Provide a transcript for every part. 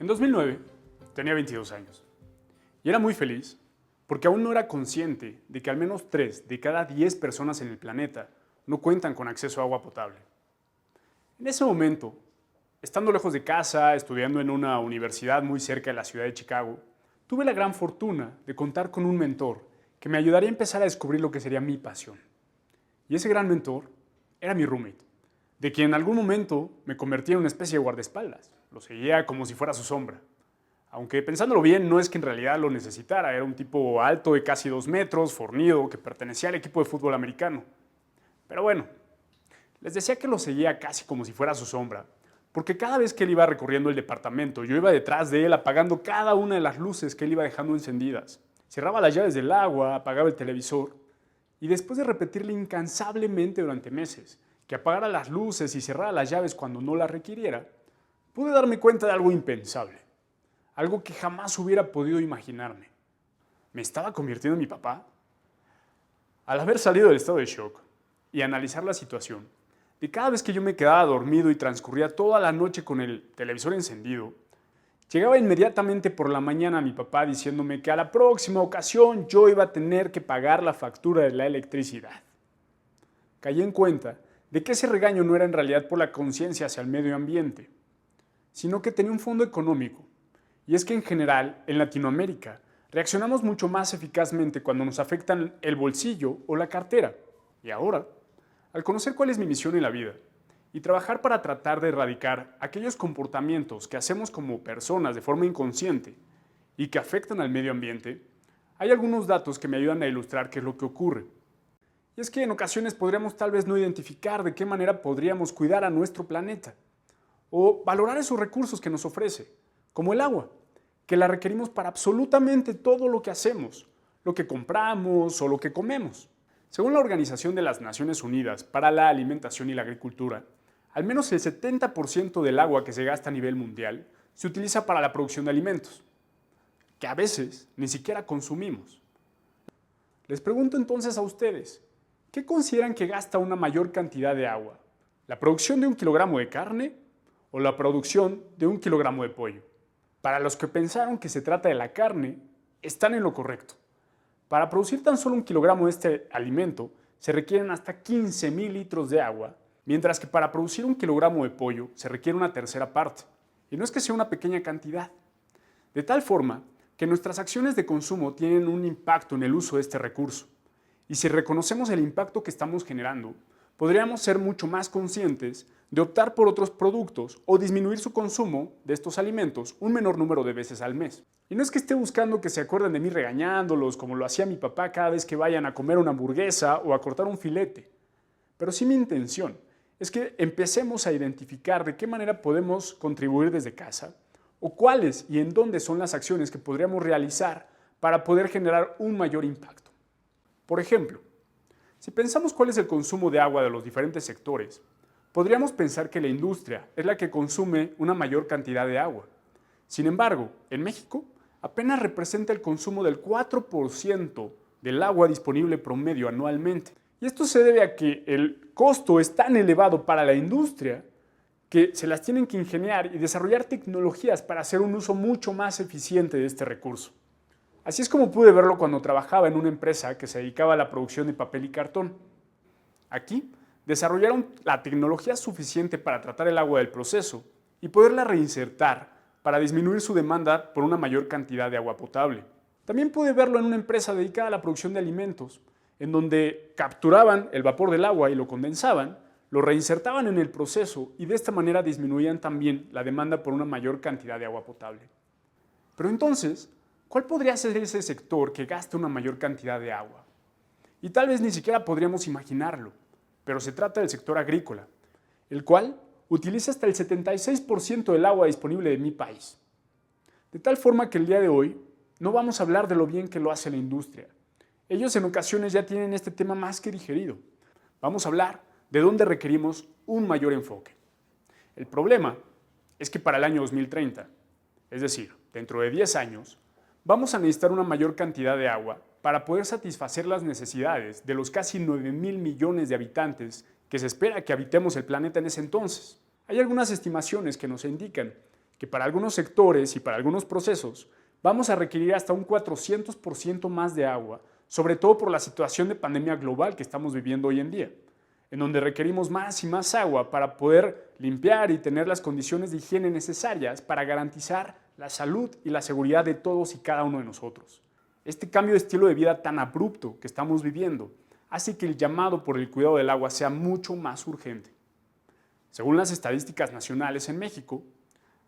En 2009 tenía 22 años y era muy feliz porque aún no era consciente de que al menos 3 de cada 10 personas en el planeta no cuentan con acceso a agua potable. En ese momento, estando lejos de casa, estudiando en una universidad muy cerca de la ciudad de Chicago, tuve la gran fortuna de contar con un mentor que me ayudaría a empezar a descubrir lo que sería mi pasión. Y ese gran mentor era mi roommate, de quien en algún momento me convertí en una especie de guardaespaldas. Lo seguía como si fuera su sombra. Aunque pensándolo bien, no es que en realidad lo necesitara. Era un tipo alto de casi 2 metros, fornido, que pertenecía al equipo de fútbol americano. Pero bueno, les decía que lo seguía casi como si fuera su sombra, porque cada vez que él iba recorriendo el departamento, yo iba detrás de él apagando cada una de las luces que él iba dejando encendidas. Cerraba las llaves del agua, apagaba el televisor, y después de repetirle incansablemente durante meses que apagara las luces y cerrara las llaves cuando no las requiriera, pude darme cuenta de algo impensable, algo que jamás hubiera podido imaginarme. ¿Me estaba convirtiendo en mi papá? Al haber salido del estado de shock y analizar la situación, de cada vez que yo me quedaba dormido y transcurría toda la noche con el televisor encendido, llegaba inmediatamente por la mañana mi papá diciéndome que a la próxima ocasión yo iba a tener que pagar la factura de la electricidad. Caí en cuenta de que ese regaño no era en realidad por la conciencia hacia el medio ambiente, sino que tenía un fondo económico. Y es que en general, en Latinoamérica, reaccionamos mucho más eficazmente cuando nos afectan el bolsillo o la cartera. Y ahora, al conocer cuál es mi misión en la vida y trabajar para tratar de erradicar aquellos comportamientos que hacemos como personas de forma inconsciente y que afectan al medio ambiente, hay algunos datos que me ayudan a ilustrar qué es lo que ocurre. Y es que en ocasiones podríamos tal vez no identificar de qué manera podríamos cuidar a nuestro planeta o valorar esos recursos que nos ofrece, como el agua, que la requerimos para absolutamente todo lo que hacemos, lo que compramos o lo que comemos. Según la Organización de las Naciones Unidas para la Alimentación y la Agricultura, al menos el 70% del agua que se gasta a nivel mundial se utiliza para la producción de alimentos, que a veces ni siquiera consumimos. Les pregunto entonces a ustedes, ¿qué consideran que gasta una mayor cantidad de agua? ¿La producción de 1 kilogramo de carne o la producción de 1 kilogramo de pollo? Para los que pensaron que se trata de la carne, están en lo correcto. Para producir tan solo 1 kilogramo de este alimento, se requieren hasta 15,000 litros de agua, mientras que para producir 1 kilogramo de pollo se requiere una tercera parte. Y no es que sea una pequeña cantidad. De tal forma que nuestras acciones de consumo tienen un impacto en el uso de este recurso. Y si reconocemos el impacto que estamos generando, podríamos ser mucho más conscientes de optar por otros productos o disminuir su consumo de estos alimentos un menor número de veces al mes. Y no es que esté buscando que se acuerden de mí regañándolos como lo hacía mi papá cada vez que vayan a comer una hamburguesa o a cortar un filete, pero sí mi intención es que empecemos a identificar de qué manera podemos contribuir desde casa o cuáles y en dónde son las acciones que podríamos realizar para poder generar un mayor impacto. Por ejemplo, si pensamos cuál es el consumo de agua de los diferentes sectores, podríamos pensar que la industria es la que consume una mayor cantidad de agua. Sin embargo, en México apenas representa el consumo del 4% del agua disponible promedio anualmente. Y esto se debe a que el costo es tan elevado para la industria que se las tienen que ingeniar y desarrollar tecnologías para hacer un uso mucho más eficiente de este recurso. Así es como pude verlo cuando trabajaba en una empresa que se dedicaba a la producción de papel y cartón. Aquí desarrollaron la tecnología suficiente para tratar el agua del proceso y poderla reinsertar para disminuir su demanda por una mayor cantidad de agua potable. También pude verlo en una empresa dedicada a la producción de alimentos, en donde capturaban el vapor del agua y lo condensaban, lo reinsertaban en el proceso y de esta manera disminuían también la demanda por una mayor cantidad de agua potable. Pero entonces, ¿cuál podría ser ese sector que gasta una mayor cantidad de agua? Y tal vez ni siquiera podríamos imaginarlo, pero se trata del sector agrícola, el cual utiliza hasta el 76% del agua disponible de mi país. De tal forma que el día de hoy no vamos a hablar de lo bien que lo hace la industria. Ellos en ocasiones ya tienen este tema más que digerido. Vamos a hablar de dónde requerimos un mayor enfoque. El problema es que para el año 2030, es decir, dentro de 10 años, vamos a necesitar una mayor cantidad de agua para poder satisfacer las necesidades de los casi 9,000 millones de habitantes que se espera que habitemos el planeta en ese entonces. Hay algunas estimaciones que nos indican que para algunos sectores y para algunos procesos vamos a requerir hasta un 400% más de agua, sobre todo por la situación de pandemia global que estamos viviendo hoy en día, en donde requerimos más y más agua para poder limpiar y tener las condiciones de higiene necesarias para garantizar la salud y la seguridad de todos y cada uno de nosotros. Este cambio de estilo de vida tan abrupto que estamos viviendo hace que el llamado por el cuidado del agua sea mucho más urgente. Según las estadísticas nacionales en México,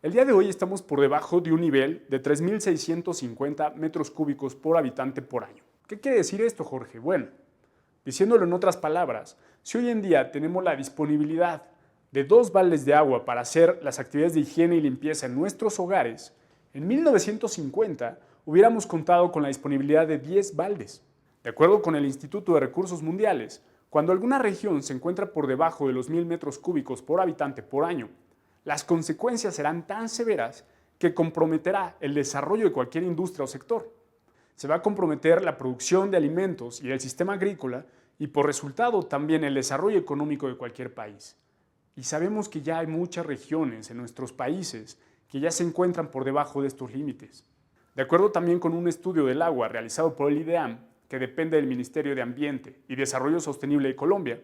el día de hoy estamos por debajo de un nivel de 3.650 metros cúbicos por habitante por año. ¿Qué quiere decir esto, Jorge? Bueno, diciéndolo en otras palabras, si hoy en día tenemos la disponibilidad de 2 baldes de agua para hacer las actividades de higiene y limpieza en nuestros hogares, en 1950 hubiéramos contado con la disponibilidad de 10 baldes. De acuerdo con el Instituto de Recursos Mundiales, cuando alguna región se encuentra por debajo de los 1.000 metros cúbicos por habitante por año, las consecuencias serán tan severas que comprometerá el desarrollo de cualquier industria o sector. Se va a comprometer la producción de alimentos y el sistema agrícola y por resultado también el desarrollo económico de cualquier país. Y sabemos que ya hay muchas regiones en nuestros países que ya se encuentran por debajo de estos límites. De acuerdo también con un estudio del agua realizado por el IDEAM, que depende del Ministerio de Ambiente y Desarrollo Sostenible de Colombia,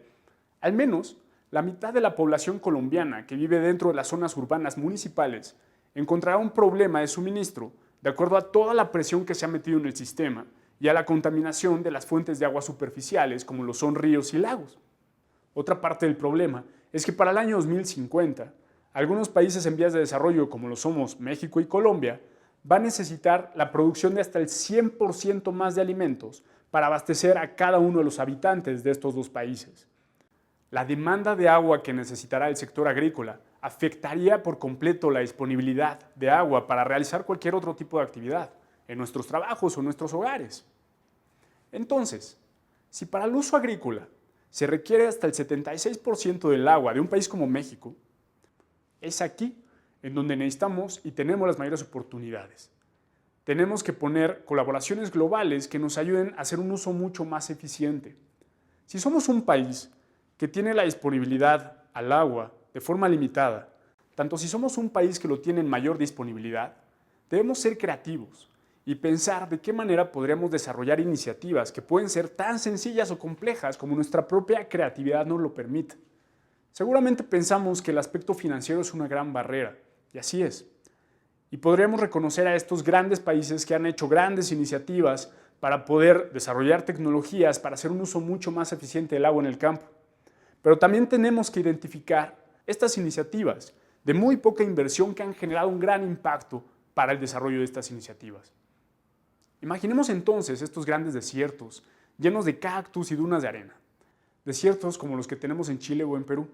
al menos la mitad de la población colombiana que vive dentro de las zonas urbanas municipales encontrará un problema de suministro de acuerdo a toda la presión que se ha metido en el sistema y a la contaminación de las fuentes de agua superficiales como lo son ríos y lagos. Otra parte del problema es que para el año 2050, algunos países en vías de desarrollo como lo somos México y Colombia va a necesitar la producción de hasta el 100% más de alimentos para abastecer a cada uno de los habitantes de estos dos países. La demanda de agua que necesitará el sector agrícola afectaría por completo la disponibilidad de agua para realizar cualquier otro tipo de actividad en nuestros trabajos o en nuestros hogares. Entonces, si para el uso agrícola se requiere hasta el 76% del agua de un país como México, es aquí en donde necesitamos y tenemos las mayores oportunidades. Tenemos que poner colaboraciones globales que nos ayuden a hacer un uso mucho más eficiente. Si somos un país que tiene la disponibilidad al agua de forma limitada, tanto si somos un país que lo tiene en mayor disponibilidad, debemos ser creativos y pensar de qué manera podríamos desarrollar iniciativas que pueden ser tan sencillas o complejas como nuestra propia creatividad nos lo permite. Seguramente pensamos que el aspecto financiero es una gran barrera, y así es. Y podríamos reconocer a estos grandes países que han hecho grandes iniciativas para poder desarrollar tecnologías para hacer un uso mucho más eficiente del agua en el campo. Pero también tenemos que identificar estas iniciativas de muy poca inversión que han generado un gran impacto para el desarrollo de estas iniciativas. Imaginemos entonces estos grandes desiertos llenos de cactus y dunas de arena. Desiertos como los que tenemos en Chile o en Perú.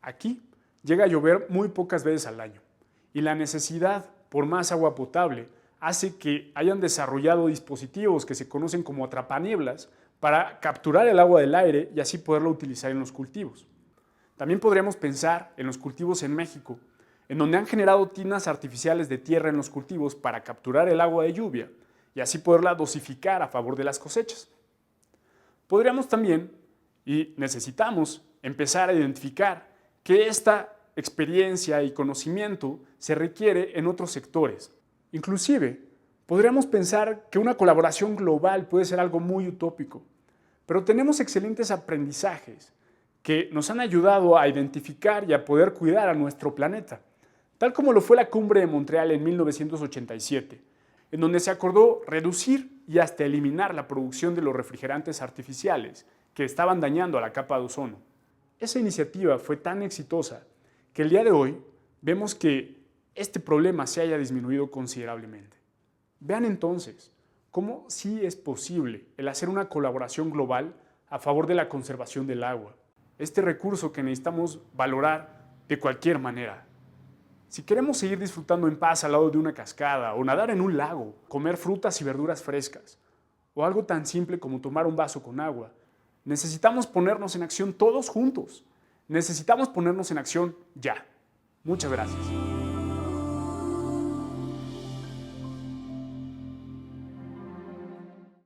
Aquí llega a llover muy pocas veces al año y la necesidad por más agua potable hace que hayan desarrollado dispositivos que se conocen como atrapanieblas para capturar el agua del aire y así poderlo utilizar en los cultivos. También podríamos pensar en los cultivos en México, en donde han generado tinas artificiales de tierra en los cultivos para capturar el agua de lluvia y así poderla dosificar a favor de las cosechas. Podríamos también, y necesitamos, empezar a identificar que esta experiencia y conocimiento se requiere en otros sectores. Inclusive, podríamos pensar que una colaboración global puede ser algo muy utópico, pero tenemos excelentes aprendizajes que nos han ayudado a identificar y a poder cuidar a nuestro planeta, tal como lo fue la Cumbre de Montreal en 1987, en donde se acordó reducir y hasta eliminar la producción de los refrigerantes artificiales que estaban dañando a la capa de ozono. Esa iniciativa fue tan exitosa que el día de hoy vemos que este problema se haya disminuido considerablemente. Vean entonces cómo sí es posible el hacer una colaboración global a favor de la conservación del agua, este recurso que necesitamos valorar de cualquier manera. Si queremos seguir disfrutando en paz al lado de una cascada o nadar en un lago, comer frutas y verduras frescas, o algo tan simple como tomar un vaso con agua, necesitamos ponernos en acción todos juntos. Necesitamos ponernos en acción ya. Muchas gracias.